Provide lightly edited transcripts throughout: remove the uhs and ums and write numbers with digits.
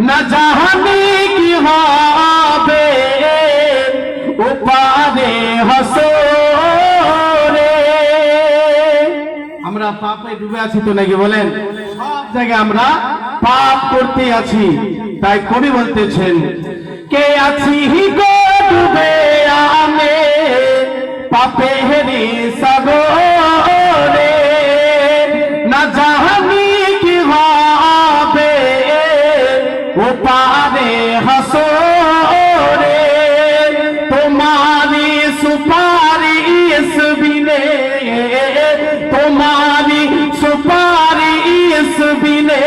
না জানি কি হবে ওপারে হাসরে। আমরা পাপে ডুবে আছি তো নাকি বলেন? সব জায়গায় আমরা পাপ করতে আছি। তাই কবি বলতেছেন, কে আছি গো ডুবে আমি পাপেরি সাগরে। না জানি কি হবে ওপারে হাসরে। তোমারি সুপারিশ বিনে, তোমারি সুপারিশ বিনে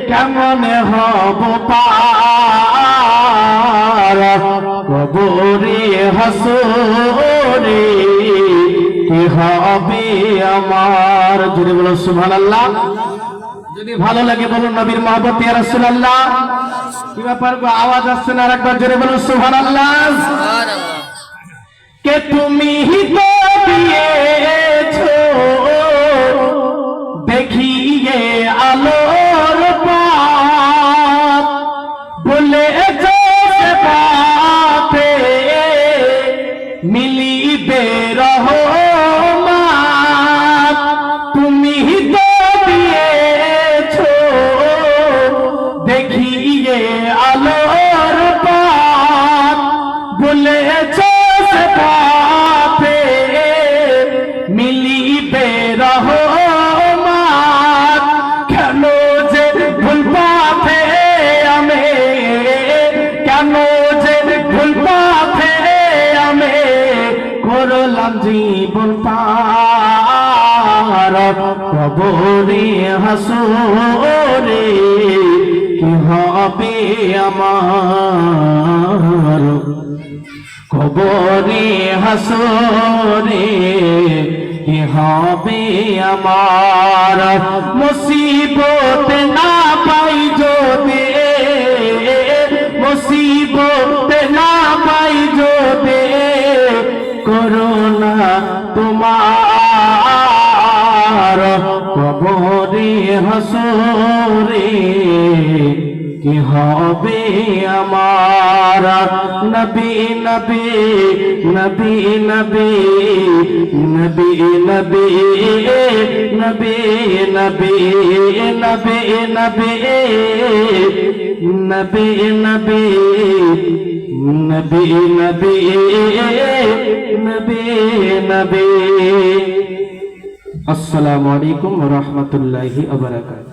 কেমন হব পার কবরে হাসরে। কি হবে আমার? যদি বলো সুবহানাল্লাহ। যদি ভালো লাগে বলুন নবীর মহব্বত ইয়া রাসূলুল্লাহ। কি ব্যাপার গো, আওয়াজ আসছে না? আরেকবার জোরে বলুন সুবহানাল্লাহ। কে তুমি তো দিয়েছো দেখিয়ে আলোর পথ, বলেছো সে পথে মিলিবে রহমত। তুমি তো দিয়েছো দেখিয়ে আলোর পথ, বলেছো সে পথে মিলিবে রহমত। কেন যে ভুল পথে আমি, কেন যে ভুল পথে আমি করলাম জীবন পার কবরে হাসরে। কি হবে আমার কবরে হাসরে। কি হবে আমার? মুসিবত না পাই যদি, মুসিবত না পাই যদি করুণা তোমার কবরে হাসরে। কি হবে আমার? নবী নবী নবী নবী নবী নবী নবী নবী নবী নবী নবী নবী নবী নবী নবী নবী। আসসালামু আলাইকুম ওয়া রাহমাতুল্লাহি ওয়া বারাকাতুহু।